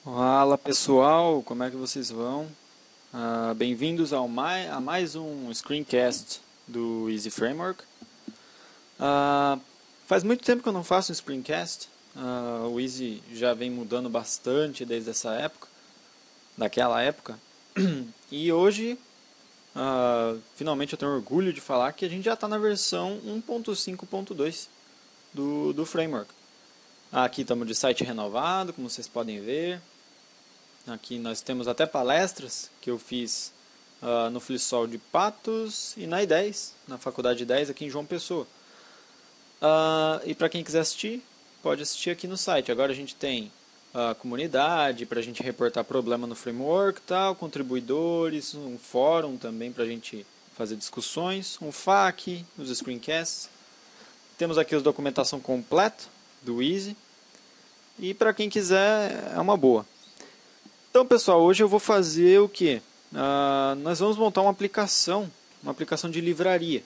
Fala pessoal, como é que vocês vão? Bem-vindos a mais um screencast do Easy Framework. Faz muito tempo que eu não faço um screencast. O Easy já vem mudando bastante desde daquela época. E hoje, finalmente eu tenho orgulho de falar que a gente já está na versão 1.5.2 do Framework. Aqui estamos de site renovado, como vocês podem ver. Aqui nós temos até palestras que eu fiz no FliSol de Patos e na I10, na Faculdade 10 aqui em João Pessoa. E para quem quiser assistir, pode assistir aqui no site. Agora a gente tem a comunidade para a gente reportar problema no framework, contribuidores, um fórum também para a gente fazer discussões, um FAQ, os screencasts. Temos aqui a documentação completa do Easy. E para quem quiser, é uma boa. Então, pessoal, hoje eu vou fazer o que? Nós vamos montar uma aplicação de livraria.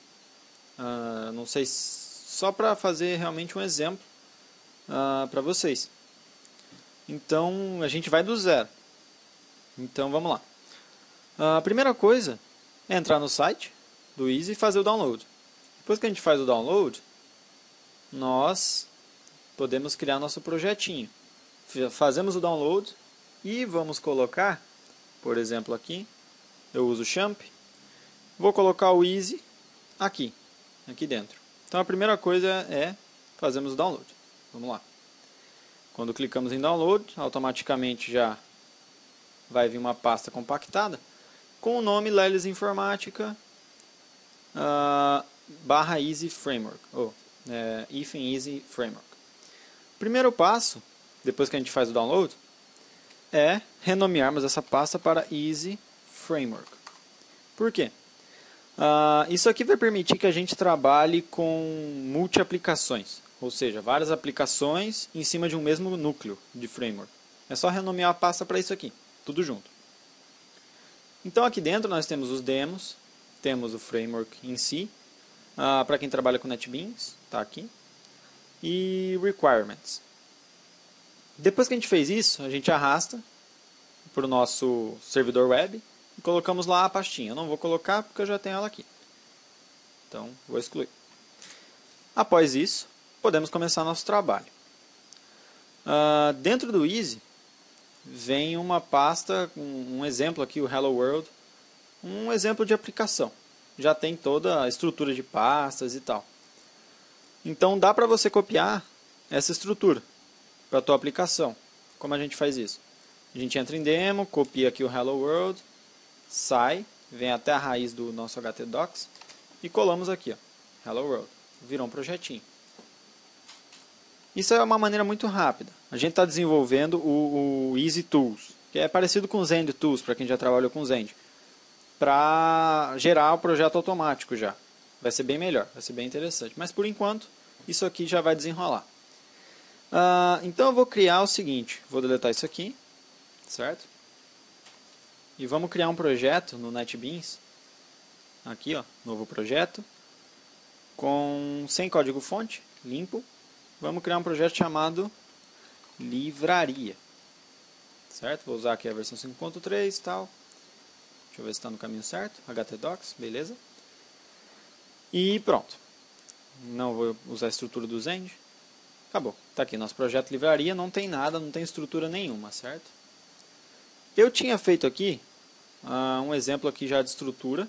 Não sei, só para fazer realmente um exemplo para vocês. Então, a gente vai do zero. Então, vamos lá. A primeira coisa é entrar no site do Easy e fazer o download. Depois que a gente faz o download, nós podemos criar nosso projetinho. Fazemos o download e vamos colocar, por exemplo aqui, eu uso o Champ, vou colocar o Easy aqui dentro. Então a primeira coisa é fazermos o download. Vamos lá. Quando clicamos em download, automaticamente já vai vir uma pasta compactada com o nome Leles Informática / Easy Framework, Easy Framework. Primeiro passo, depois que a gente faz o download, é renomearmos essa pasta para Easy Framework. Por quê? Isso aqui vai permitir que a gente trabalhe com multi-aplicações, ou seja, várias aplicações em cima de um mesmo núcleo de framework. É só renomear a pasta para isso aqui, tudo junto. Então aqui dentro nós temos os demos, temos o framework em si, para quem trabalha com NetBeans, está aqui, e requirements. Depois que a gente fez isso, a gente arrasta para o nosso servidor web e colocamos lá a pastinha. Eu não vou colocar porque eu já tenho ela aqui. Então, vou excluir. Após isso, podemos começar nosso trabalho. Dentro do Easy, vem uma pasta, um exemplo aqui, o Hello World, um exemplo de aplicação. Já tem toda a estrutura de pastas e tal. Então, dá para você copiar essa estrutura para a tua aplicação. Como a gente faz isso? A gente entra em demo, copia aqui o Hello World, sai, vem até a raiz do nosso htdocs e colamos aqui, Hello World. Virou um projetinho. Isso é uma maneira muito rápida. A gente está desenvolvendo o Easy Tools, que é parecido com o Zend Tools, para quem já trabalhou com Zend, para gerar o projeto automático já. Vai ser bem melhor, vai ser bem interessante. Mas por enquanto, isso aqui já vai desenrolar. Então eu vou criar o seguinte, vou deletar isso aqui, certo? E vamos criar um projeto no NetBeans, aqui novo projeto, sem código fonte, limpo. Vamos criar um projeto chamado livraria, certo? Vou usar aqui a versão 5.3 e tal. Deixa eu ver se está no caminho certo, htdocs, beleza. E pronto. Não vou usar a estrutura do Zend. Acabou. Está aqui nosso projeto livraria, não tem nada, não tem estrutura nenhuma, certo? Eu tinha feito aqui um exemplo aqui já de estrutura.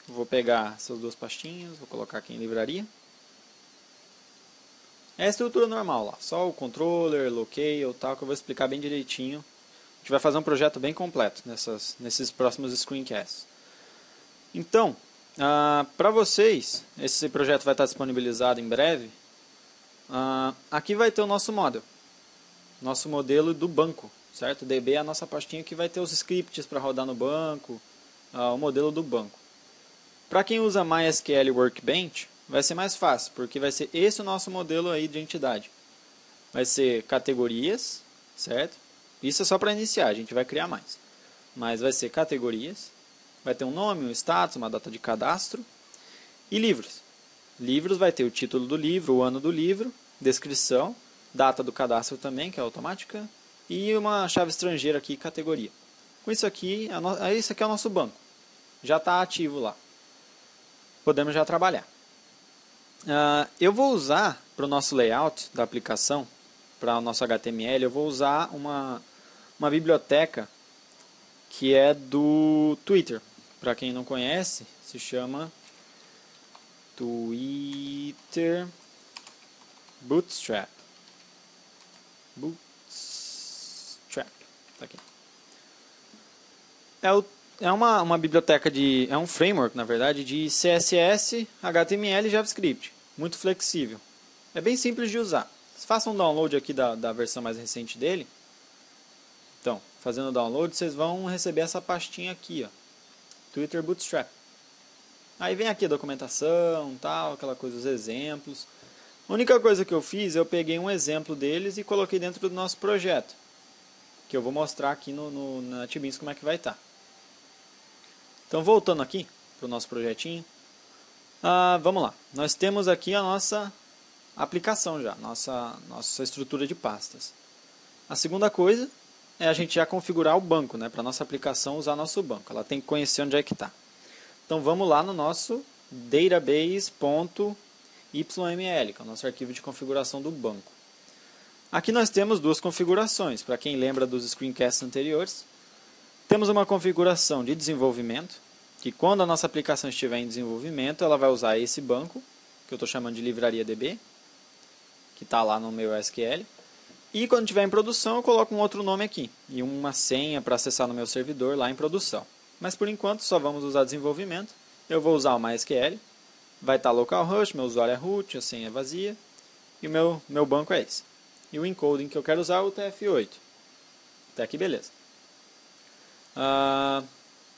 Vou pegar essas duas pastinhas, vou colocar aqui em livraria. É a estrutura normal lá, só o controller, locale, tal, que eu vou explicar bem direitinho. A gente vai fazer um projeto bem completo nesses próximos screencasts. Então, para vocês, esse projeto vai estar disponibilizado em breve. Aqui vai ter o nosso modelo do banco, certo? DB é a nossa pastinha que vai ter os scripts para rodar no banco, o modelo do banco. Para quem usa MySQL Workbench, vai ser mais fácil, porque vai ser esse o nosso modelo aí de entidade. Vai ser categorias, certo? Isso é só para iniciar, a gente vai criar mais. Mas vai ser categorias, vai ter um nome, um status, uma data de cadastro e livros. Livros vai ter o título do livro, o ano do livro, descrição, data do cadastro também, que é automática, e uma chave estrangeira aqui, categoria. Com isso aqui, esse aqui é o nosso banco. Já está ativo lá. Podemos já trabalhar. Eu vou usar para o nosso layout da aplicação, para o nosso HTML, eu vou usar uma biblioteca que é do Twitter. Para quem não conhece, se chama Twitter Bootstrap. Tá aqui. É uma biblioteca é um framework, na verdade, de CSS, HTML e JavaScript. Muito flexível. É bem simples de usar. Façam um download aqui da versão mais recente dele. Então, fazendo o download, vocês vão receber essa pastinha aqui, ó, Twitter Bootstrap. Aí vem aqui a documentação, tal, aquela coisa, os exemplos. A única coisa que eu fiz, eu peguei um exemplo deles e coloquei dentro do nosso projeto, que eu vou mostrar aqui no NetBeans como é que vai estar. Então, voltando aqui para o nosso projetinho, vamos lá. Nós temos aqui a nossa aplicação já, nossa estrutura de pastas. A segunda coisa é a gente já configurar o banco, né, para a nossa aplicação usar nosso banco. Ela tem que conhecer onde é que está. Então, vamos lá no nosso database.yml, que é o nosso arquivo de configuração do banco. Aqui nós temos duas configurações, para quem lembra dos screencasts anteriores. Temos uma configuração de desenvolvimento, que quando a nossa aplicação estiver em desenvolvimento, ela vai usar esse banco, que eu estou chamando de livraria.db, que está lá no meu SQL. E quando estiver em produção, eu coloco um outro nome aqui, e uma senha para acessar no meu servidor lá em produção. Mas por enquanto só vamos usar desenvolvimento. Eu vou usar o MySQL, vai estar localhost, meu usuário é root, a senha é vazia, e o meu banco é esse. E o encoding que eu quero usar é o TF8. Até aqui beleza.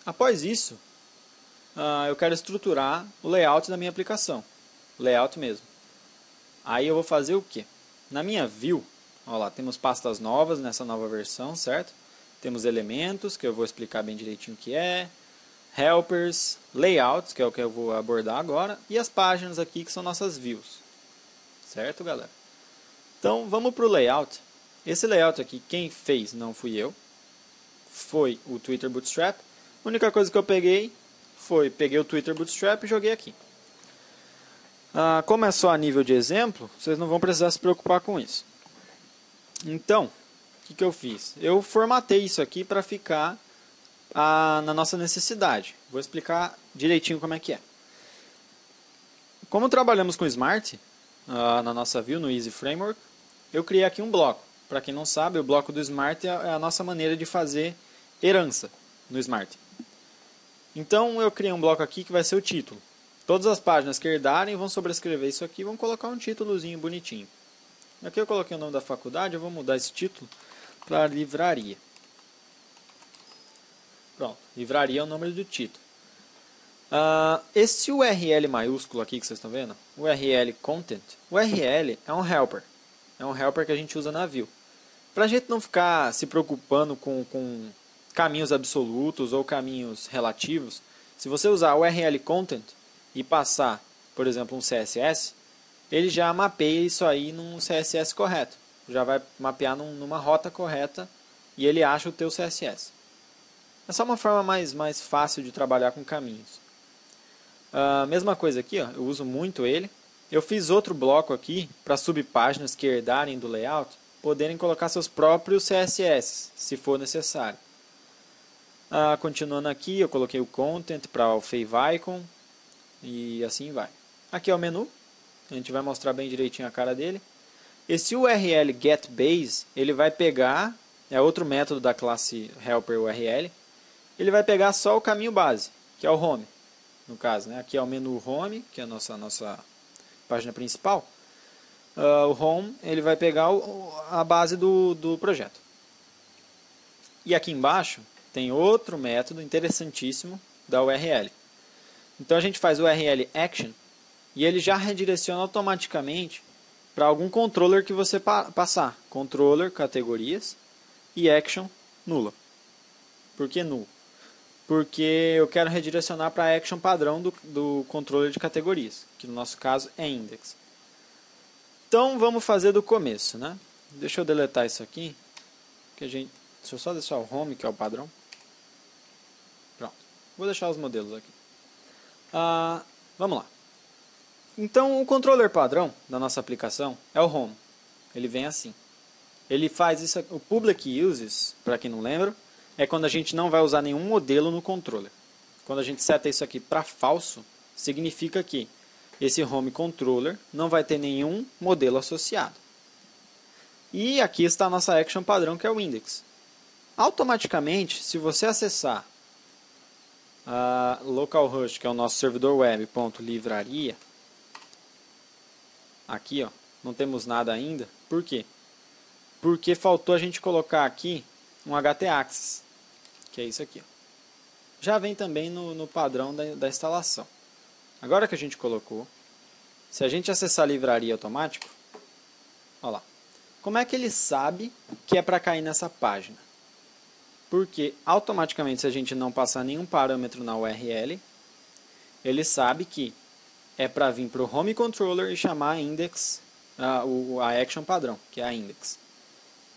Após isso, eu quero estruturar o layout da minha aplicação. Layout mesmo. Aí eu vou fazer o quê? Na minha view, olha lá, temos pastas novas nessa nova versão, certo? Temos elementos, que eu vou explicar bem direitinho o que é. Helpers, layouts, que é o que eu vou abordar agora. E as páginas aqui, que são nossas views. Certo, galera? Então, vamos para o layout. Esse layout aqui, quem fez não fui eu. Foi o Twitter Bootstrap. A única coisa que eu peguei o Twitter Bootstrap e joguei aqui. Como é só a nível de exemplo, vocês não vão precisar se preocupar com isso. Então, o que eu fiz? Eu formatei isso aqui para ficar na nossa necessidade. Vou explicar direitinho como é que é. Como trabalhamos com Smart, na nossa view, no Easy Framework, eu criei aqui um bloco. Para quem não sabe, o bloco do Smart é a nossa maneira de fazer herança no Smart. Então eu criei um bloco aqui que vai ser o título. Todas as páginas que herdarem vão sobrescrever isso aqui e vão colocar um títulozinho bonitinho. Aqui eu coloquei o nome da faculdade, eu vou mudar esse título para livraria. Pronto, livraria é o nome do título. Esse URL maiúsculo aqui que vocês estão vendo, URL Content, URL é um helper. É um helper que a gente usa na view. Para a gente não ficar se preocupando com caminhos absolutos ou caminhos relativos, se você usar URL Content e passar, por exemplo, um CSS, ele já mapeia isso aí num CSS correto. Já vai mapear numa rota correta e ele acha o teu CSS. É só uma forma mais fácil de trabalhar com caminhos. Mesma coisa aqui, ó, eu uso muito ele. Eu fiz outro bloco aqui para subpáginas que herdarem do layout poderem colocar seus próprios CSS, se for necessário. Continuando aqui, eu coloquei o Content para o favicon e assim vai. Aqui é o menu, a gente vai mostrar bem direitinho a cara dele. Esse URL getBase, ele vai pegar, é outro método da classe helper URL, ele vai pegar só o caminho base, que é o home, no caso, né? Aqui é o menu home, que é a nossa página principal. O home, ele vai pegar a base do projeto. E aqui embaixo tem outro método interessantíssimo da URL. Então a gente faz o URL action e ele já redireciona automaticamente para algum controller que você passar. Controller, categorias e action nula. Por que null? Porque eu quero redirecionar para a action padrão do controller de categorias, que no nosso caso é index. Então vamos fazer do começo, né? Deixa eu deletar isso aqui, deixa eu só deixar o home, que é o padrão. Pronto. Vou deixar os modelos aqui. Vamos lá. Então, o controller padrão da nossa aplicação é o home. Ele vem assim. Ele faz isso, o public uses, para quem não lembra, é quando a gente não vai usar nenhum modelo no controller. Quando a gente seta isso aqui para falso, significa que esse home controller não vai ter nenhum modelo associado. E aqui está a nossa action padrão, que é o index. Automaticamente, se você acessar a localhost, que é o nosso servidor web, .livraria, aqui, ó, não temos nada ainda. Por quê? Porque faltou a gente colocar aqui um htaccess, que é isso aqui, ó. Já vem também no padrão da instalação. Agora que a gente colocou, se a gente acessar a livraria automático, olha lá. Como é que ele sabe que é para cair nessa página? Porque automaticamente, se a gente não passar nenhum parâmetro na URL, ele sabe que é para vir para o home controller e chamar a index, a action padrão, que é a index.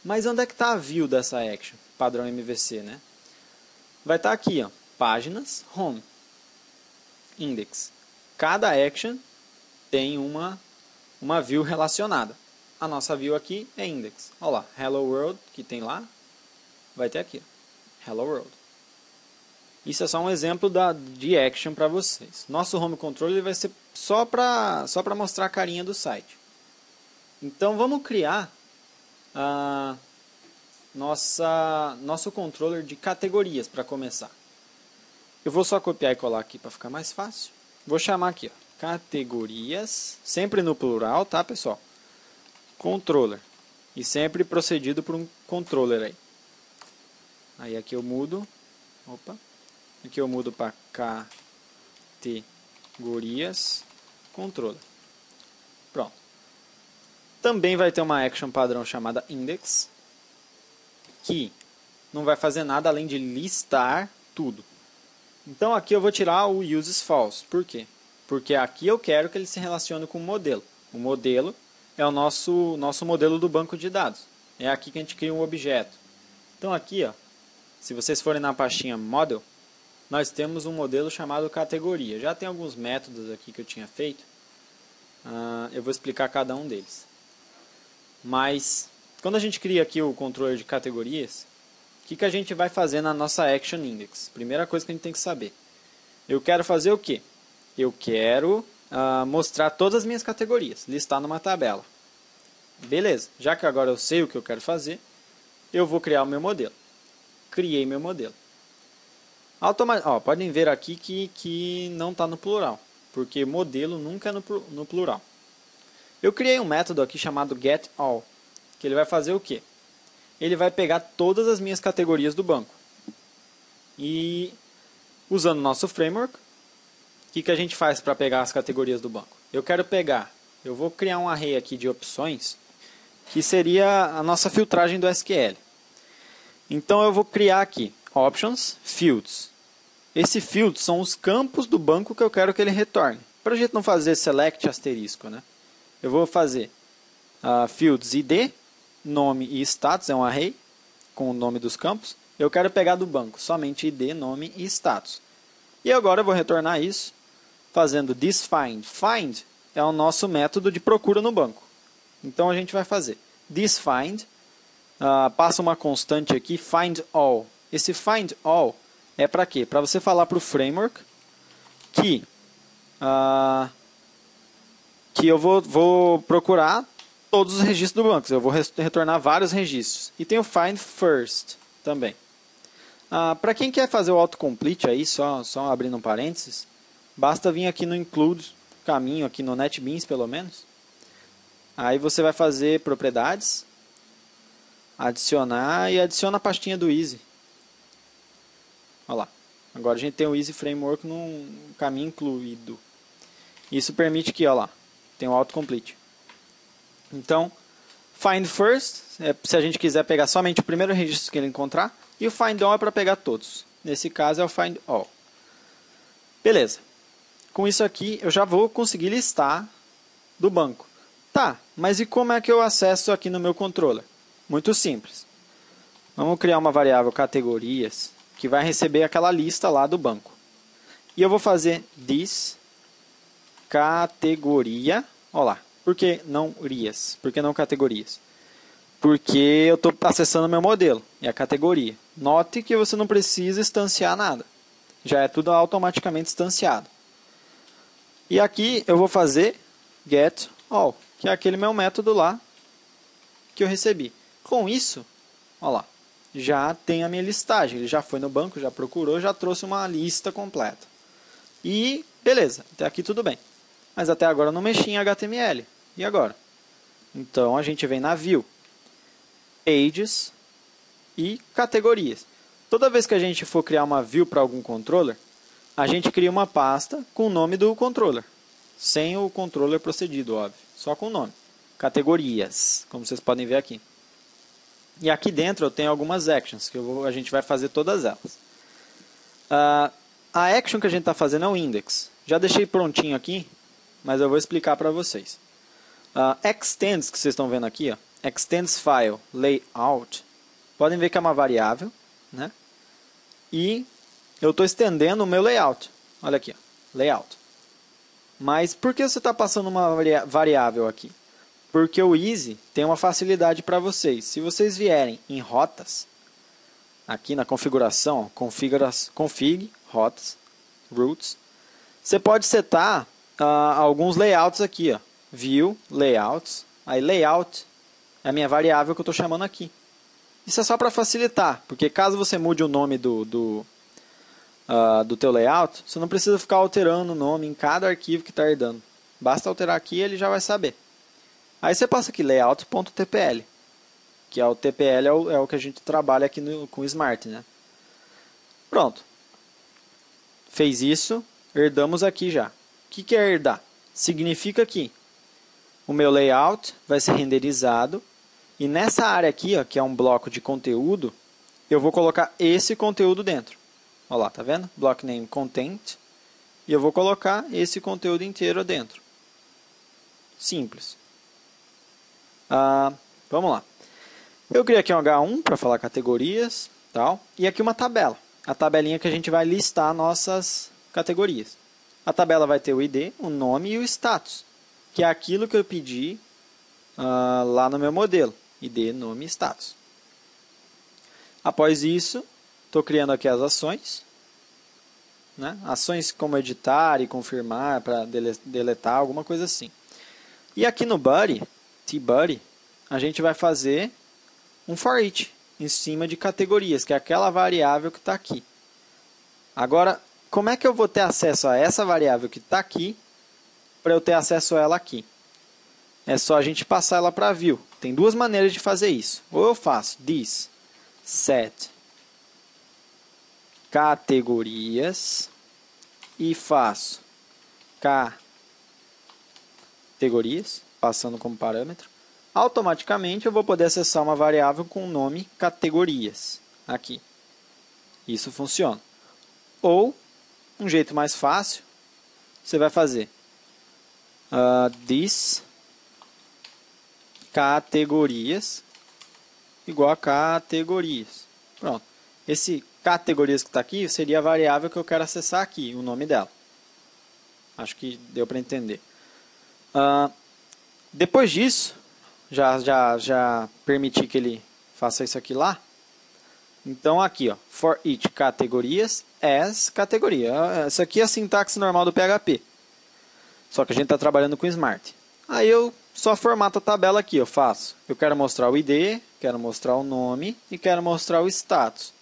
Mas onde é que está a view dessa action, padrão MVC, né? Vai estar aqui, ó, páginas, home, index. Cada action tem uma view relacionada. A nossa view aqui é index. Olha lá, hello world, que tem lá, vai ter aqui, ó, hello world. Isso é só um exemplo de action para vocês. Nosso home controller vai ser só para mostrar a carinha do site. Então vamos criar nosso controller de categorias para começar. Eu vou só copiar e colar aqui para ficar mais fácil. Vou chamar aqui, ó, categorias, sempre no plural, tá, pessoal? Controller. E sempre procedido por um controller aí. Aí aqui eu mudo. Opa. Aqui eu mudo para categorias controller. Pronto. Também vai ter uma action padrão chamada index, que não vai fazer nada além de listar tudo. Então aqui eu vou tirar o uses false. Por quê? Porque aqui eu quero que ele se relacione com o modelo. O modelo é o nosso modelo do banco de dados. É aqui que a gente cria um objeto. Então aqui, ó, se vocês forem na pastinha model, nós temos um modelo chamado categoria. Já tem alguns métodos aqui que eu tinha feito. Eu vou explicar cada um deles. Mas, quando a gente cria aqui o controller de categorias, o que a gente vai fazer na nossa action index? Primeira coisa que a gente tem que saber. Eu quero fazer o quê? Eu quero mostrar todas as minhas categorias, listar numa tabela. Beleza, já que agora eu sei o que eu quero fazer, eu vou criar o meu modelo. Criei meu modelo. Podem ver aqui que não está no plural, porque modelo nunca é no plural. Eu criei um método aqui chamado getAll, que ele vai fazer o quê? Ele vai pegar todas as minhas categorias do banco. E usando o nosso framework, o que a gente faz para pegar as categorias do banco? Eu vou criar um array aqui de opções, que seria a nossa filtragem do SQL. Então eu vou criar aqui options, fields. Esse field são os campos do banco que eu quero que ele retorne. Para a gente não fazer select asterisco, né? Eu vou fazer fields id, nome e status, é um array com o nome dos campos. Eu quero pegar do banco somente id, nome e status. E agora eu vou retornar isso fazendo thisFind. Find é o nosso método de procura no banco. Então a gente vai fazer thisFind, passa uma constante aqui, findAll. Esse findAll é para quê? Para você falar para o framework que eu vou procurar todos os registros do banco. Eu vou retornar vários registros. E tem o find first também. Para quem quer fazer o autocomplete aí, só abrindo um parênteses, basta vir aqui no include caminho, aqui no NetBeans pelo menos. Aí você vai fazer propriedades, adicionar e adiciona a pastinha do Easy. Olha lá. Agora a gente tem o Easy Framework no caminho incluído. Isso permite que, olha lá, tem o autocomplete. Então, find first é se a gente quiser pegar somente o primeiro registro que ele encontrar. E o find all é para pegar todos. Nesse caso é o find all. Beleza. Com isso aqui eu já vou conseguir listar do banco. Tá, mas e como é que eu acesso aqui no meu controller? Muito simples. Vamos criar uma variável categorias que vai receber aquela lista lá do banco. E eu vou fazer this categoria. Olha lá. Por que não rias? Por que não categorias? Porque eu estou acessando o meu modelo e a categoria. Note que você não precisa instanciar nada. Já é tudo automaticamente instanciado. E aqui eu vou fazer getAll, que é aquele meu método lá que eu recebi. Com isso, olha lá, já tem a minha listagem. Ele já foi no banco, já procurou, já trouxe uma lista completa. E beleza, até aqui tudo bem. Mas até agora eu não mexi em HTML. E agora? Então a gente vem na View, Pages e Categorias. Toda vez que a gente for criar uma view para algum controller, a gente cria uma pasta com o nome do controller. Sem o controller procedido, óbvio. Só com o nome. Categorias, como vocês podem ver aqui. E aqui dentro eu tenho algumas actions, que a gente vai fazer todas elas. A action que a gente está fazendo é o index. Já deixei prontinho aqui, mas eu vou explicar para vocês. Extends, que vocês estão vendo aqui, ó, extends file layout, podem ver que é uma variável, né? E eu estou estendendo o meu layout. Olha aqui, ó, layout. Mas por que você está passando uma variável aqui? Porque o Easy tem uma facilidade para vocês. Se vocês vierem em rotas, aqui na configuração, config, rotas, routes, você pode setar alguns layouts aqui, ó. View, layouts. Aí layout é a minha variável que eu estou chamando aqui. Isso é só para facilitar, porque caso você mude o nome do teu layout, você não precisa ficar alterando o nome em cada arquivo que está herdando. Basta alterar aqui e ele já vai saber. Aí você passa aqui layout.tpl, que é o TPL é o que a gente trabalha aqui com o Smart, né? Pronto. Fez isso, herdamos aqui já. O que é herdar? Significa que o meu layout vai ser renderizado e nessa área aqui, ó, que é um bloco de conteúdo, eu vou colocar esse conteúdo dentro. Olha lá, tá vendo? Block name content. E eu vou colocar esse conteúdo inteiro dentro. Simples. Vamos lá. Eu criei aqui um H1 para falar categorias, tal, e aqui uma tabela. A tabelinha que a gente vai listar nossas categorias. A tabela vai ter o ID, o nome e o status, que é aquilo que eu pedi lá no meu modelo. ID, nome e status. Após isso, estou criando aqui as ações. Né? Ações como editar e confirmar para deletar, alguma coisa assim. E aqui no body, tBody, a gente vai fazer um for each em cima de categorias, que é aquela variável que está aqui. Agora, como é que eu vou ter acesso a essa variável que está aqui para eu ter acesso a ela aqui? É só a gente passar ela para view. Tem duas maneiras de fazer isso. Ou eu faço this set categorias e faço categorias, passando como parâmetro. Automaticamente eu vou poder acessar uma variável com o nome categorias aqui. Isso funciona. Ou, um jeito mais fácil, você vai fazer this categorias igual a categorias. Pronto. Esse categorias que está aqui seria a variável que eu quero acessar aqui, o nome dela. Acho que deu para entender. Depois disso, já permiti que ele faça isso aqui lá. Então aqui, ó, for each categorias as categoria. Essa aqui é a sintaxe normal do PHP. Só que a gente está trabalhando com Smart. Aí eu só formato a tabela aqui, eu quero mostrar o ID, quero mostrar o nome e quero mostrar o status.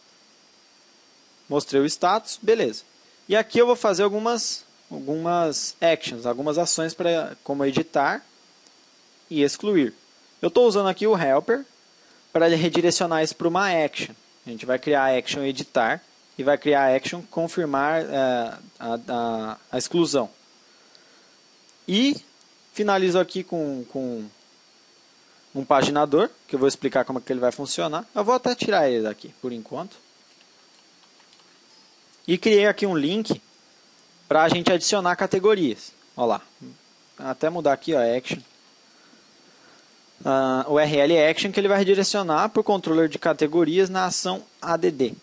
Mostrei o status, beleza. E aqui eu vou fazer algumas actions, algumas ações como editar e excluir. Eu estou usando aqui o helper para redirecionar isso para uma action. A gente vai criar a action editar e vai criar a action confirmar a exclusão. E finalizo aqui com um paginador, que eu vou explicar como é que ele vai funcionar. Eu vou até tirar ele daqui por enquanto. E criei aqui um link para a gente adicionar categorias. Olha lá. Até mudar aqui, ó, action. o URL action, que ele vai redirecionar para o controller de categorias na ação add.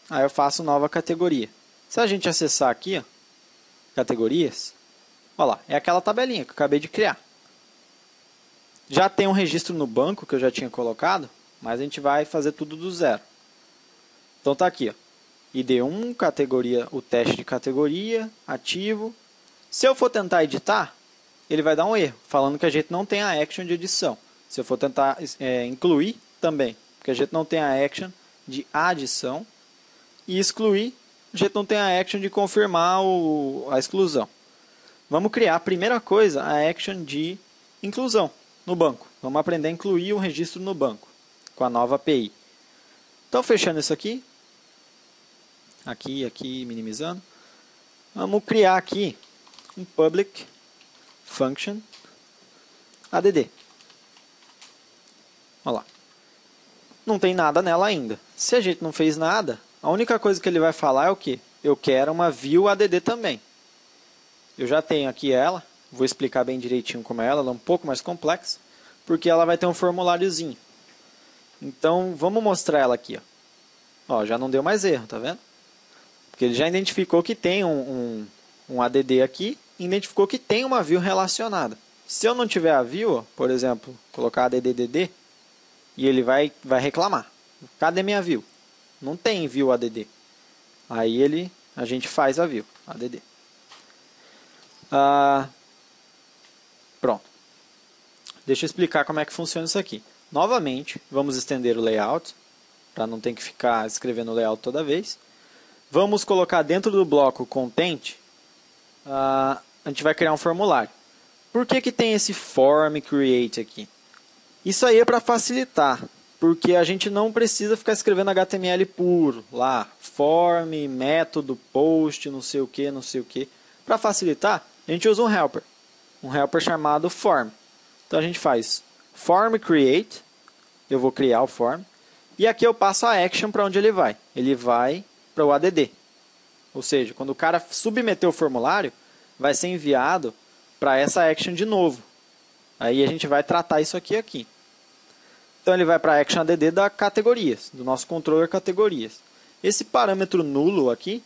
Aí eu faço nova categoria. Se a gente acessar aqui, ó, categorias, olha lá, é aquela tabelinha que eu acabei de criar. Já tem um registro no banco que eu já tinha colocado, mas a gente vai fazer tudo do zero. Então está aqui, ó, ID1, categoria, o teste de categoria, ativo. Se eu for tentar editar, ele vai dar um erro, falando que a gente não tem a action de edição. Se eu for tentar incluir, também, porque a gente não tem a action de adição. E excluir, a gente não tem a action de confirmar a exclusão. Vamos criar, a primeira coisa, a action de inclusão no banco. Vamos aprender a incluir um registro no banco, com a nova API. Então, fechando isso aqui, aqui, minimizando, vamos criar aqui um public function add. Olha lá. Não tem nada nela ainda. Se a gente não fez nada, a única coisa que ele vai falar é o quê? Eu quero uma view add também. Eu já tenho aqui ela, vou explicar bem direitinho como é ela é um pouco mais complexa, porque ela vai ter um formuláriozinho. Então, vamos mostrar ela aqui. Ó, já não deu mais erro, tá vendo? Porque ele já identificou que tem um add aqui, e identificou que tem uma view relacionada. Se eu não tiver a view, ó, por exemplo, colocar add, e ele vai reclamar. Cadê minha view? Não tem view add. Aí a gente faz a view add. Pronto. Deixa eu explicar como é que funciona isso aqui. Novamente, vamos estender o layout, para não ter que ficar escrevendo o layout toda vez. Vamos colocar dentro do bloco content, a gente vai criar um formulário. Por que tem esse form create aqui? Isso aí é para facilitar, porque a gente não precisa ficar escrevendo HTML puro, lá, form, método, post, não sei o que, não sei o que. Para facilitar, a gente usa um helper chamado form. Então a gente faz form create, eu vou criar o form, e aqui eu passo a action para onde ele vai. Ele vai para o add. Ou seja, quando o cara submeter o formulário, vai ser enviado para essa action de novo. Aí a gente vai tratar isso aqui. Então ele vai para a action add da categorias, do nosso controller categorias. Esse parâmetro nulo aqui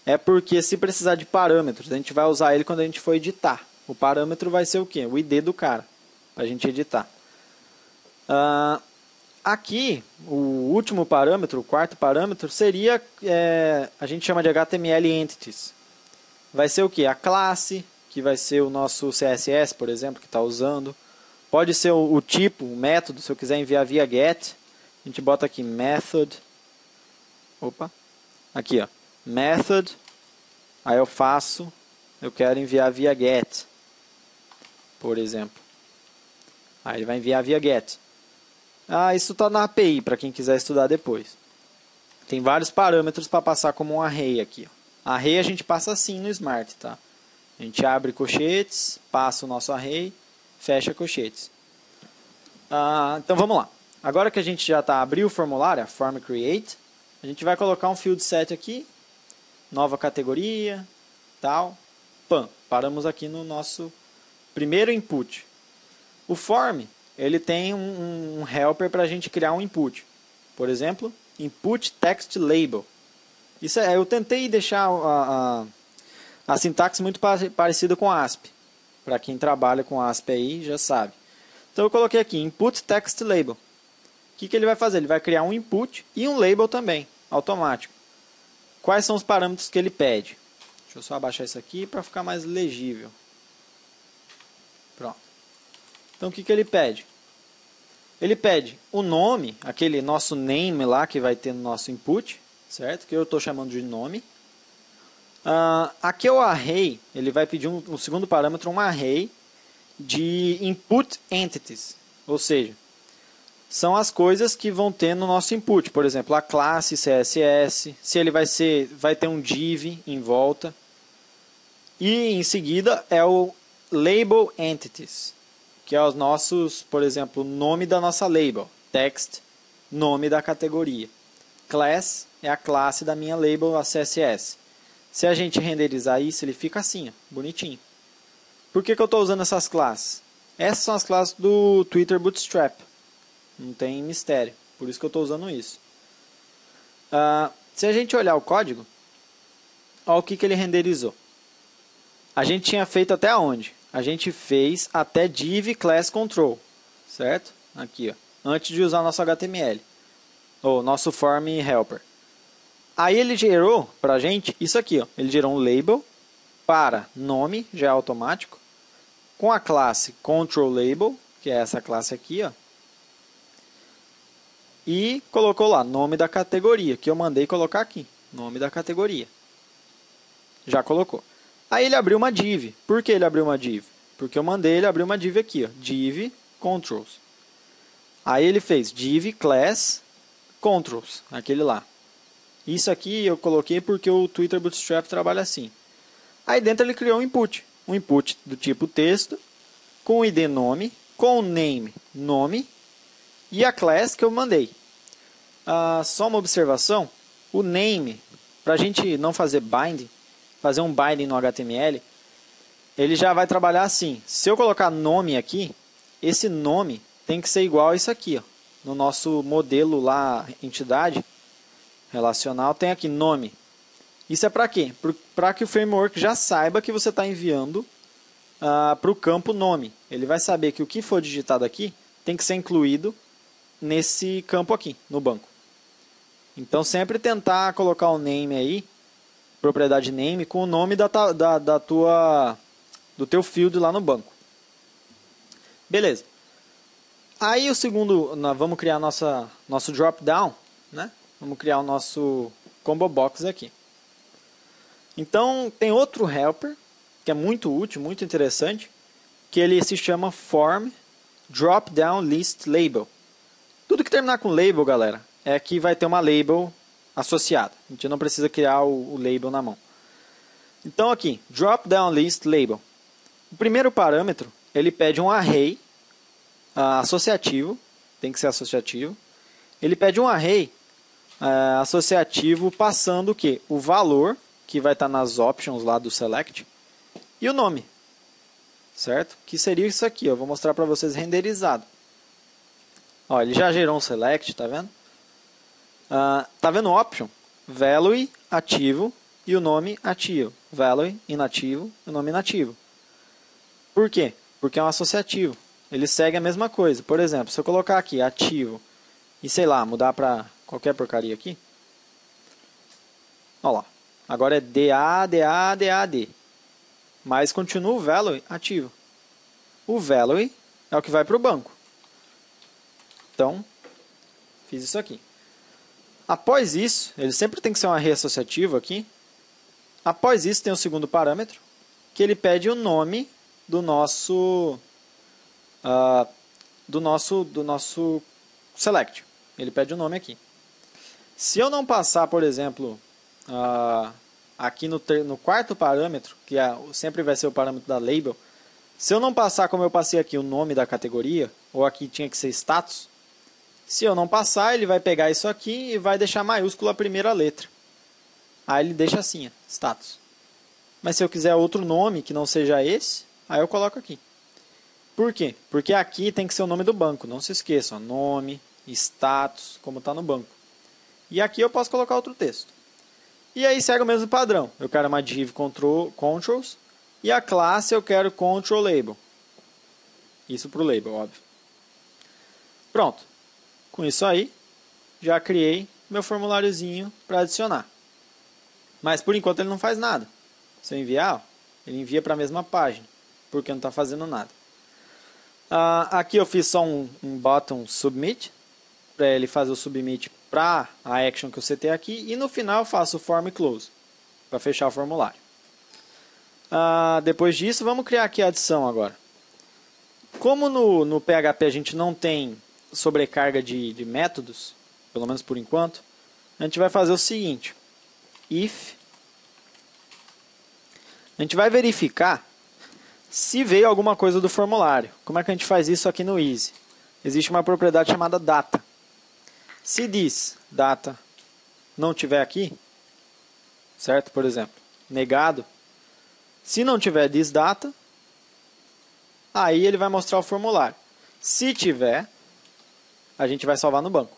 é porque se precisar de parâmetros, a gente vai usar ele quando a gente for editar. O parâmetro vai ser o quê? O ID do cara, para a gente editar. Aqui, o último parâmetro, o quarto parâmetro, seria, a gente chama de HTML Entities. Vai ser o quê? A classe, que vai ser o nosso CSS, por exemplo, que está usando. Pode ser o tipo, o método, se eu quiser enviar via get. A gente bota aqui method. Opa. Aqui, ó. Method. Aí eu quero enviar via get. Por exemplo. Aí ele vai enviar via get. Isso está na API, para quem quiser estudar depois. Tem vários parâmetros para passar como um array aqui. Ó. Array a gente passa assim no Smart, tá? A gente abre colchetes, passa o nosso array, fecha colchetes. Então vamos lá. Agora que a gente já abriu o formulário, a form create, a gente vai colocar um field set aqui, nova categoria, tal, paramos aqui no nosso primeiro input. O form, ele tem um helper para a gente criar um input. Por exemplo, input text label. Isso eu tentei deixar a sintaxe muito parecida com ASP. Para quem trabalha com ASP aí já sabe. Então eu coloquei aqui input text label. O que ele vai fazer? Ele vai criar um input e um label também, automático. Quais são os parâmetros que ele pede? Deixa eu só abaixar isso aqui para ficar mais legível. Pronto. Então o que ele pede? Ele pede o nome, aquele nosso name lá que vai ter no nosso input, certo? Que eu estou chamando de nome. Aqui é o array, ele vai pedir um segundo parâmetro, um array de input entities, ou seja, são as coisas que vão ter no nosso input, por exemplo, a classe CSS, se ele vai ter um div em volta, e em seguida é o label entities, que é os nossos, por exemplo, o nome da nossa label, text, nome da categoria, class é a classe da minha label, a CSS. Se a gente renderizar isso, ele fica assim, ó, bonitinho. Por que eu estou usando essas classes? Essas são as classes do Twitter Bootstrap. Não tem mistério. Por isso que eu estou usando isso. Se a gente olhar o código, olha o que ele renderizou. A gente tinha feito até onde? A gente fez até div class control, certo? Aqui, ó, antes de usar nosso HTML, ou nosso form helper. Aí ele gerou para a gente isso aqui, ó. Ele gerou um label para nome, já é automático, com a classe control label, que é essa classe aqui, ó. E colocou lá, nome da categoria, que eu mandei colocar aqui, nome da categoria. Já colocou. Aí ele abriu uma div. Por que ele abriu uma div? Porque eu mandei ele abrir uma div aqui, ó, div controls. Aí ele fez div class controls, aquele lá. Isso aqui eu coloquei porque o Twitter Bootstrap trabalha assim. Aí dentro ele criou um input do tipo texto, com o id nome, com o name nome, e a class que eu mandei. Só uma observação, o name, para a gente não fazer binding, fazer um binding no HTML, ele já vai trabalhar assim. Se eu colocar nome aqui, esse nome tem que ser igual a isso aqui, ó. No nosso modelo lá, entidade relacional, tem aqui nome. Isso é para quê? Para que o framework já saiba que você está enviando para o campo nome. Ele vai saber que o que for digitado aqui tem que ser incluído nesse campo aqui, no banco. Então sempre tentar colocar o name aí, propriedade name, com o nome do teu field lá no banco. Beleza. Aí o segundo, nós vamos criar nosso drop down, né? Vamos criar o nosso combo box aqui. Então tem outro helper que é muito útil, muito interessante, que ele se chama form drop down list label. Tudo que terminar com label, galera, é que vai ter uma label associada. A gente não precisa criar o label na mão. Então aqui, drop down list label. O primeiro parâmetro, ele pede um array associativo, tem que ser associativo. Ele pede um array associativo passando o quê? O valor, que vai estar nas options lá do select, e o nome, certo? Que seria isso aqui, eu vou mostrar para vocês renderizado. Ó, ele já gerou um select, tá vendo? Tá vendo o option? Value ativo e o nome ativo. Value inativo e o nome inativo. Por quê? Porque é um associativo. Ele segue a mesma coisa. Por exemplo, se eu colocar aqui ativo e, sei lá, mudar para qualquer porcaria aqui. Olha lá. Agora é DA. Mas continua o value ativo. O value é o que vai para o banco. Então, fiz isso aqui. Após isso, ele sempre tem que ser um array associativo aqui. Após isso, tem o segundo parâmetro, que ele pede o nome do nosso select. Ele pede o nome aqui. Se eu não passar, por exemplo, aqui no quarto parâmetro, que sempre vai ser o parâmetro da label, se eu não passar como eu passei aqui o nome da categoria, ou aqui tinha que ser status, se eu não passar, ele vai pegar isso aqui e vai deixar maiúsculo a primeira letra. Aí ele deixa assim, status. Mas se eu quiser outro nome que não seja esse, aí eu coloco aqui. Por quê? Porque aqui tem que ser o nome do banco, não se esqueçam. Nome, status, como está no banco. E aqui eu posso colocar outro texto. E aí segue o mesmo padrão. Eu quero uma div controls e a classe eu quero control label. Isso para o label, óbvio. Pronto. Com isso aí, já criei meu formuláriozinho para adicionar. Mas por enquanto ele não faz nada. Se eu enviar, ele envia para a mesma página, porque não está fazendo nada. Aqui eu fiz só um button submit, para ele fazer o submit para a action que eu setei aqui, e no final eu faço o form close, para fechar o formulário. Depois disso, vamos criar aqui a adição agora. Como no PHP a gente não tem sobrecarga de métodos, pelo menos por enquanto, a gente vai fazer o seguinte: if a gente vai verificar se veio alguma coisa do formulário. Como é que a gente faz isso aqui no Easy? Existe uma propriedade chamada data. Se diz data não tiver aqui, certo? Por exemplo, negado. Se não tiver this data, Aí ele vai mostrar o formulário. Se tiver, a gente vai salvar no banco.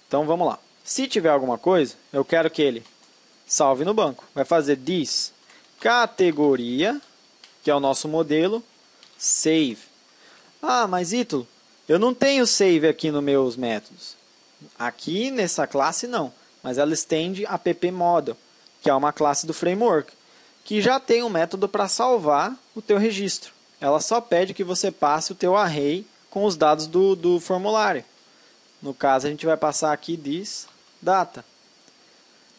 Então vamos lá. Se tiver alguma coisa, eu quero que ele salve no banco. Vai fazer this categoria, que é o nosso modelo, save. Ah, mas Ítalo, eu não tenho save aqui nos meus métodos. Aqui nessa classe não, mas ela estende app model, que é uma classe do framework, que já tem um método para salvar o teu registro. Ela só pede que você passe o teu array com os dados do formulário. No caso, a gente vai passar aqui this data.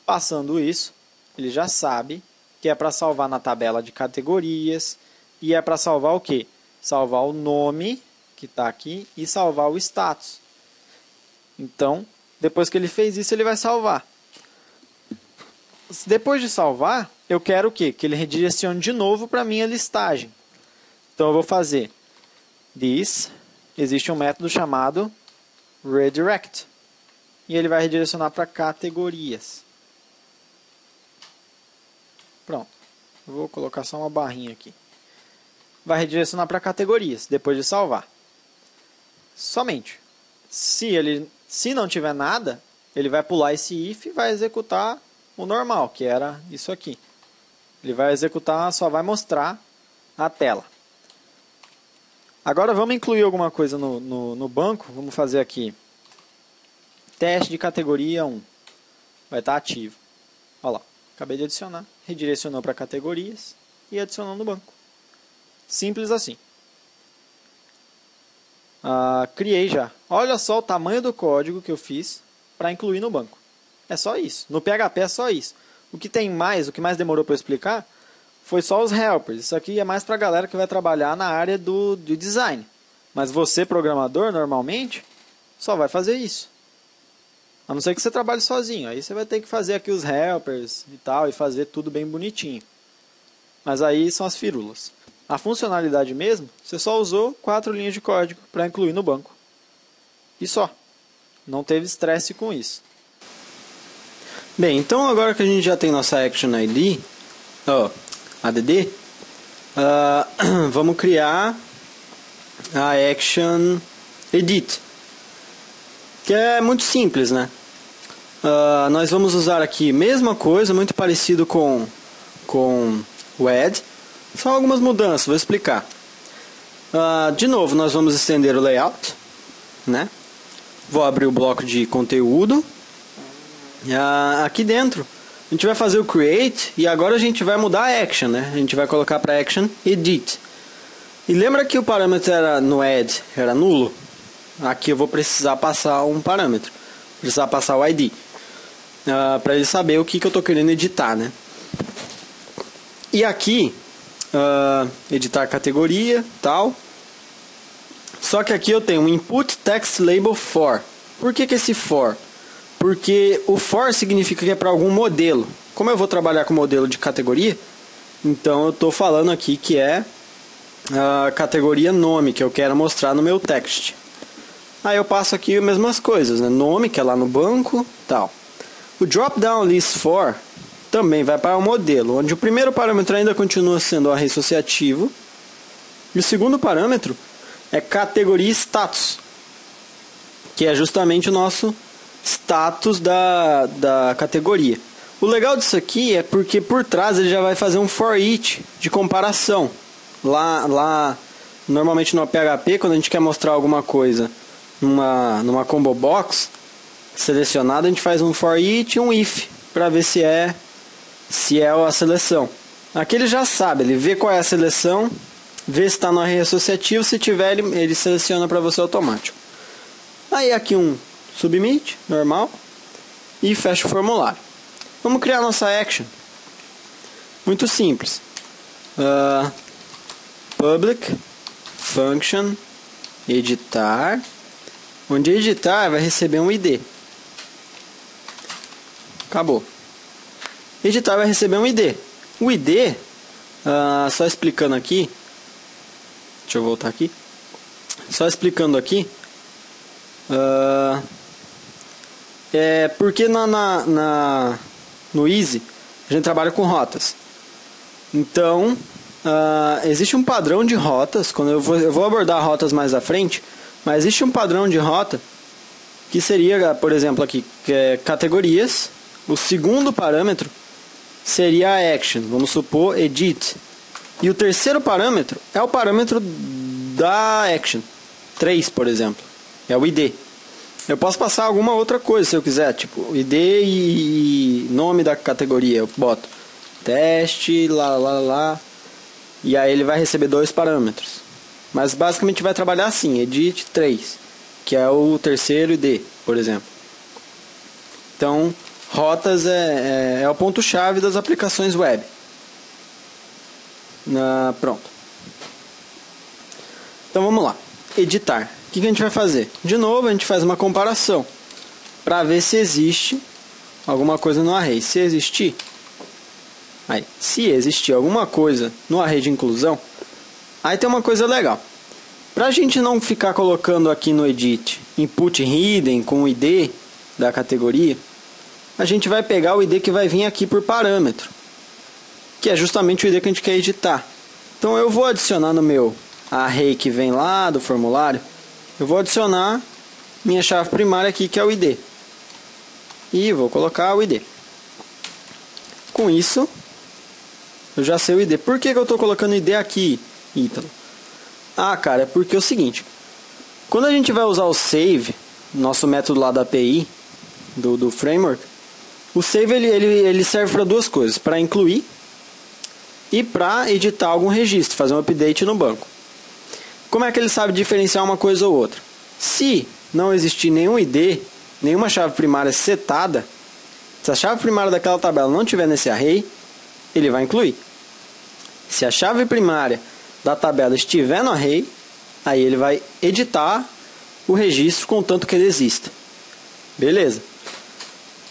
Passando isso, ele já sabe que é para salvar na tabela de categorias e é para salvar o quê? Salvar o nome, que está aqui, e salvar o status. Então, depois que ele fez isso, ele vai salvar. Depois de salvar, eu quero o quê? Que ele redirecione de novo para a minha listagem. Então, eu vou fazer this. Existe um método chamado redirect. E ele vai redirecionar para categorias. Pronto. Eu vou colocar só uma barrinha aqui. Vai redirecionar para categorias, depois de salvar. Somente. Se não tiver nada, ele vai pular esse if e vai executar o normal, que era isso aqui. Ele vai executar, só vai mostrar a tela. Agora vamos incluir alguma coisa no banco. Vamos fazer aqui. Teste de categoria 1. Vai estar ativo. Olha lá. Acabei de adicionar. Redirecionou para categorias e adicionou no banco. Simples assim. Criei já. Olha só o tamanho do código que eu fiz para incluir no banco. É só isso. No PHP é só isso. O que mais demorou para eu explicar, foi só os helpers. Isso aqui é mais para a galera que vai trabalhar na área do design. Mas você, programador, normalmente, só vai fazer isso. A não ser que você trabalhe sozinho. Aí você vai ter que fazer aqui os helpers e tal, e fazer tudo bem bonitinho. Mas aí são as firulas. A funcionalidade mesmo, você só usou 4 linhas de código para incluir no banco. E só. Não teve estresse com isso. Bem, então agora que a gente já tem nossa Action ID, ADD, vamos criar a Action Edit, que é muito simples, né? Nós vamos usar aqui a mesma coisa, muito parecido com o Add, só algumas mudanças, vou explicar. De novo, nós vamos estender o layout, né? Vou abrir o bloco de conteúdo. Aqui dentro a gente vai fazer o create e agora a gente vai mudar a action, né? A gente vai colocar para action edit. E lembra que o parâmetro no add era nulo? Aqui eu vou precisar passar um parâmetro, precisar passar o ID, para ele saber o que eu estou querendo editar, né? E aqui editar categoria, tal. Só que aqui eu tenho um input text label for. Por que esse for? Porque o for significa que é para algum modelo. Como eu vou trabalhar com modelo de categoria, então eu estou falando aqui que é a categoria nome que eu quero mostrar no meu text. Aí eu passo aqui as mesmas coisas, né? Nome, que é lá no banco, tal. O drop down list for também vai para o modelo, onde o primeiro parâmetro ainda continua sendo o array associativo e o segundo parâmetro é categoria status, que é justamente o nosso status da categoria. O legal disso aqui é porque por trás ele já vai fazer um for each de comparação. Lá normalmente no PHP, quando a gente quer mostrar alguma coisa numa combo box selecionada, a gente faz um for each e um if para ver se é a seleção. Aqui ele já sabe, ele vê qual é a seleção, vê se está no array associativo, se tiver ele seleciona para você automático. Aí aqui um submit, normal, e fecha o formulário. Vamos criar nossa action. Muito simples. Public function editar, onde editar vai receber um ID. Acabou. Editar vai receber um ID. O ID, só explicando aqui, deixa eu voltar aqui. Só explicando aqui, porque no Easy a gente trabalha com rotas. Então existe um padrão de rotas, quando eu vou abordar rotas mais à frente, mas existe um padrão de rota que seria, por exemplo, aqui, que é categorias. O segundo parâmetro seria a action, vamos supor edit. E o terceiro parâmetro é o parâmetro da action, 3, por exemplo, é o ID. Eu posso passar alguma outra coisa se eu quiser, tipo ID e nome da categoria. Eu boto teste, lá. E aí ele vai receber 2 parâmetros. Mas basicamente vai trabalhar assim, edit 3, que é o terceiro ID, por exemplo. Então, rotas é o ponto-chave das aplicações web. Pronto. Então vamos lá. Editar. O que a gente vai fazer? De novo, a gente faz uma comparação para ver se existe alguma coisa no array. Se existir, se existir alguma coisa no array de inclusão, aí tem uma coisa legal. Para a gente não ficar colocando aqui no edit input hidden com o ID da categoria, a gente vai pegar o ID que vai vir aqui por parâmetro, que é justamente o ID que a gente quer editar. Então eu vou adicionar no meu array que vem lá do formulário, eu vou adicionar minha chave primária aqui, que é o ID. E vou colocar o ID. Com isso, eu já sei o ID. Por que eu estou colocando o ID aqui, Ítalo? Cara, é porque é o seguinte. Quando a gente vai usar o save, nosso método lá da API, do framework, o save ele serve para duas coisas. Para incluir e para editar algum registro, fazer um update no banco. Como é que ele sabe diferenciar uma coisa ou outra? Se não existir nenhum ID, nenhuma chave primária setada, se a chave primária daquela tabela não estiver nesse array, ele vai incluir. Se a chave primária da tabela estiver no array, aí ele vai editar o registro contanto que ele exista. Beleza.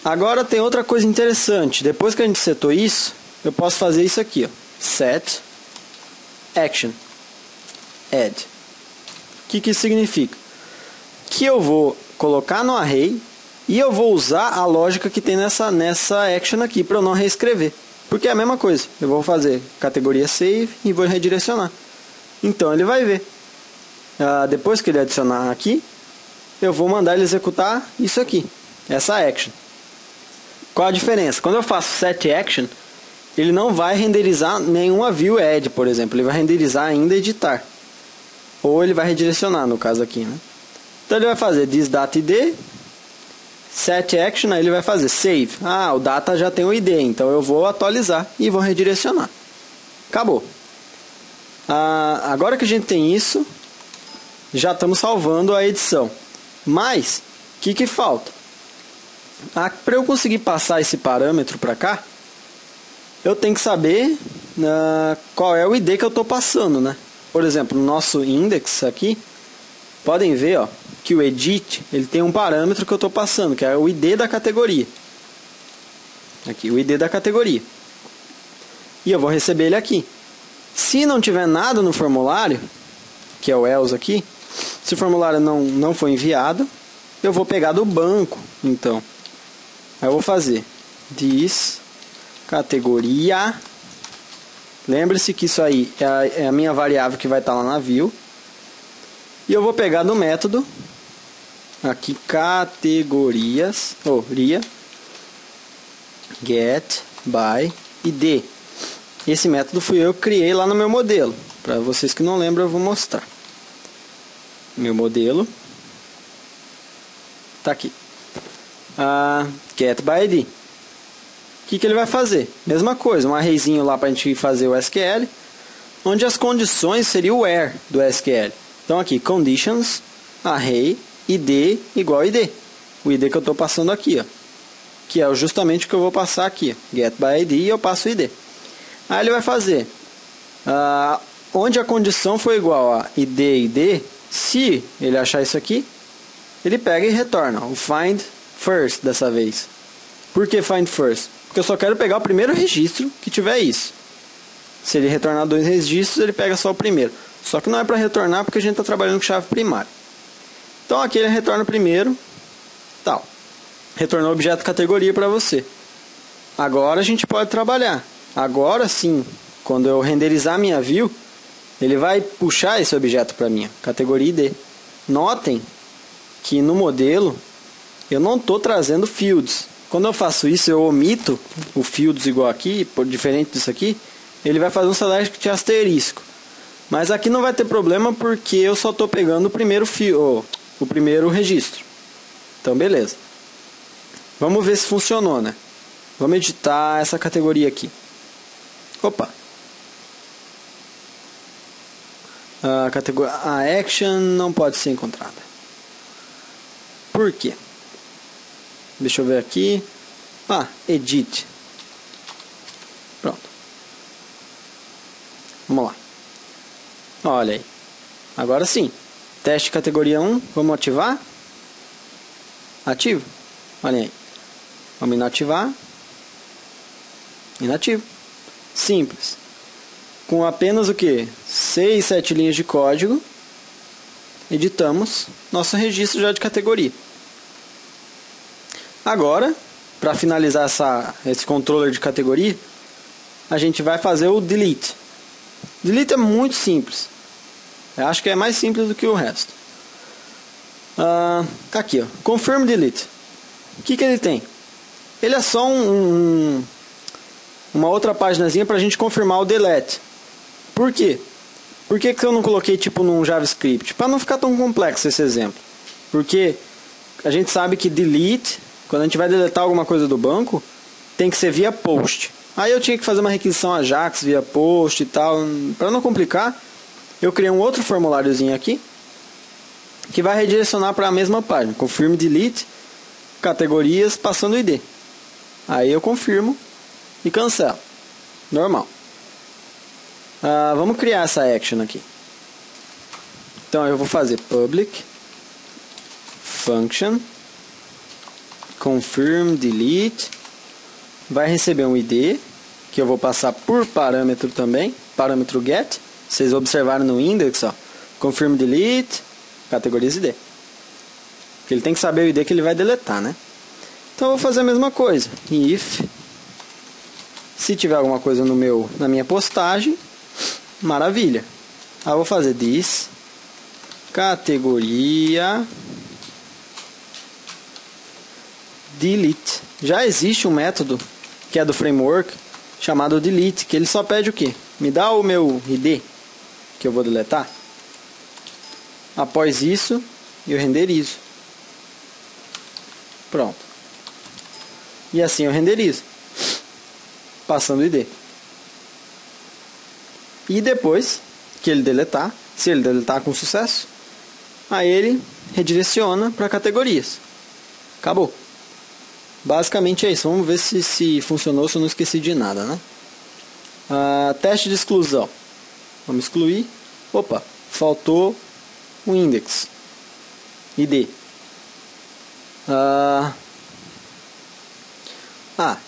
Agora tem outra coisa interessante. Depois que a gente setou isso, eu posso fazer isso aqui, ó. Set action add. O que isso significa? Que eu vou colocar no array e eu vou usar a lógica que tem nessa action aqui para eu não reescrever. Porque é a mesma coisa. Eu vou fazer categoria save e vou redirecionar. Então ele vai ver. Depois que ele adicionar aqui, eu vou mandar ele executar isso aqui. Essa action. Qual a diferença? Quando eu faço set action, ele não vai renderizar nenhuma view add, por exemplo. Ele vai renderizar ainda editar. Ou ele vai redirecionar, no caso aqui, né? Então ele vai fazer this data id, set action, aí ele vai fazer save. O data já tem o id, então eu vou atualizar e vou redirecionar. Acabou. Agora que a gente tem isso, já estamos salvando a edição. Mas, o que falta? Para eu conseguir passar esse parâmetro para cá, eu tenho que saber qual é o id que eu estou passando, né? Por exemplo, no nosso index aqui, podem ver, ó, que o edit ele tem um parâmetro que eu estou passando, que é o id da categoria. Aqui, o id da categoria. E eu vou receber ele aqui. Se não tiver nada no formulário, que é o else aqui, se o formulário não for enviado, eu vou pegar do banco, então. Aí eu vou fazer this categoria. Lembre-se que isso aí é a minha variável que vai estar lá na view. E eu vou pegar no método, aqui, categorias, get by id. Esse método fui eu que criei lá no meu modelo. Para vocês que não lembram, eu vou mostrar. Meu modelo está aqui. Get by id. O que ele vai fazer? Mesma coisa, um arrayzinho lá para a gente fazer o SQL, onde as condições seriam o where do SQL. Então aqui, conditions, array, id igual id. O id que eu estou passando aqui, ó, que é justamente o que eu vou passar aqui. Ó. Get by id e eu passo o id. Aí ele vai fazer, onde a condição for igual a id, se ele achar isso aqui, ele pega e retorna o find first dessa vez. Por que find first? Porque eu só quero pegar o primeiro registro que tiver isso. Se ele retornar 2 registros, ele pega só o primeiro. Só que não é para retornar porque a gente está trabalhando com chave primária. Então aqui ele retorna o primeiro. Tal. Retornou o objeto categoria para você. Agora a gente pode trabalhar. Agora sim, quando eu renderizar minha view, ele vai puxar esse objeto para mim, categoria ID. Notem que no modelo eu não estou trazendo fields. Quando eu faço isso, eu omito o fields igual aqui, diferente disso aqui, ele vai fazer um select asterisco. Mas aqui não vai ter problema porque eu só estou pegando o primeiro o primeiro registro. Então beleza. Vamos ver se funcionou, né? Vamos editar essa categoria aqui. Opa. A action não pode ser encontrada. Por quê? Deixa eu ver aqui. Edit. Pronto. Vamos lá. Olha aí. Agora sim. Teste categoria 1. Vamos ativar. Ativo. Olha aí. Vamos inativar. Inativo. Simples. Com apenas o que? 6, 7 linhas de código. Editamos nosso registro já de categoria. Agora, para finalizar esse controller de categoria, a gente vai fazer o delete. Delete é muito simples. Eu acho que é mais simples do que o resto. Aqui, ó, confirm delete. O que ele tem? Ele é só uma outra paginazinha para a gente confirmar o delete. Por quê? Por que eu não coloquei tipo num JavaScript? Para não ficar tão complexo esse exemplo. Porque a gente sabe que delete, quando a gente vai deletar alguma coisa do banco, tem que ser via post. Aí eu tinha que fazer uma requisição Ajax via post e tal. Para não complicar, eu criei um outro formuláriozinho aqui que vai redirecionar para a mesma página. Confirm delete, categorias, passando o ID. Aí eu confirmo e cancelo. Normal. Vamos criar essa action aqui. Então eu vou fazer public function confirm delete, vai receber um ID que eu vou passar por parâmetro também, parâmetro get. Vocês observaram no index, ó, confirm delete, categorias ID. Ele tem que saber o ID que ele vai deletar, né? Então eu vou fazer a mesma coisa. If se tiver alguma coisa na minha postagem, maravilha. Aí eu vou fazer this categoria delete. Já existe um método que é do framework chamado delete, que ele só pede o quê? Me dá o meu ID que eu vou deletar. Após isso, eu renderizo. Pronto. E assim eu renderizo, passando o ID. E depois que ele deletar, se ele deletar com sucesso, aí ele redireciona para categorias. Acabou. Basicamente é isso. Vamos ver se funcionou, se eu não esqueci de nada, né? Teste de exclusão. Vamos excluir. Opa, faltou o index. ID.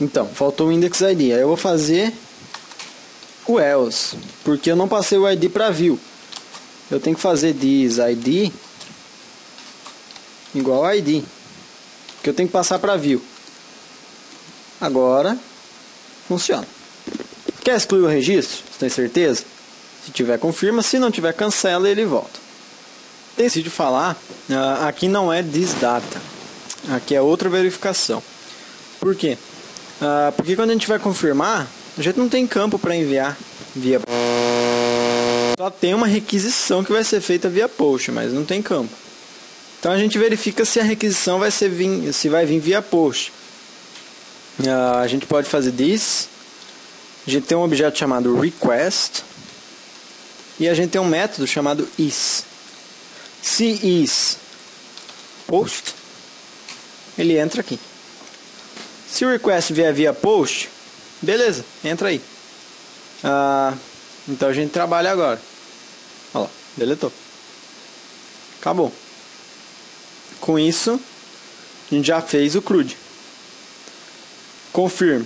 Então, faltou o index ID. Aí eu vou fazer o else, porque eu não passei o ID para view. Eu tenho que fazer this ID igual a ID, que eu tenho que passar para view. Agora funciona. Quer excluir o registro? Você tem certeza? Se tiver, confirma. Se não tiver, cancela e ele volta. Decidi falar, aqui não é this data, aqui é outra verificação. Por quê? Porque quando a gente vai confirmar, a gente não tem campo para enviar via post. Só tem uma requisição que vai ser feita via post, mas não tem campo. Então a gente verifica se a requisição se vai vir via post. A gente pode fazer this. A gente tem um objeto chamado request e a gente tem um método chamado is. Se is post, ele entra aqui. Se o request vier via post, beleza, entra aí. Então a gente trabalha agora. Olha lá, deletou. Acabou. Com isso, a gente já fez o CRUD. Confirm.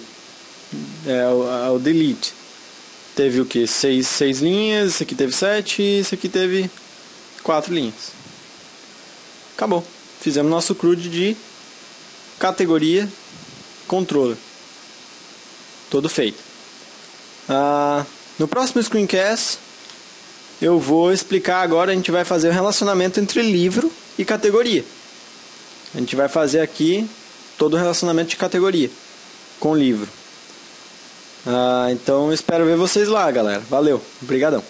O delete. Teve o que? 6 linhas, esse aqui teve 7, esse aqui teve 4 linhas. Acabou. Fizemos nosso CRUD de categoria controller. Todo feito. No próximo screencast, eu vou explicar agora, a gente vai fazer o relacionamento entre livro e categoria. A gente vai fazer aqui todo o relacionamento de categoria com livro. Então, espero ver vocês lá, galera. Valeu, obrigadão.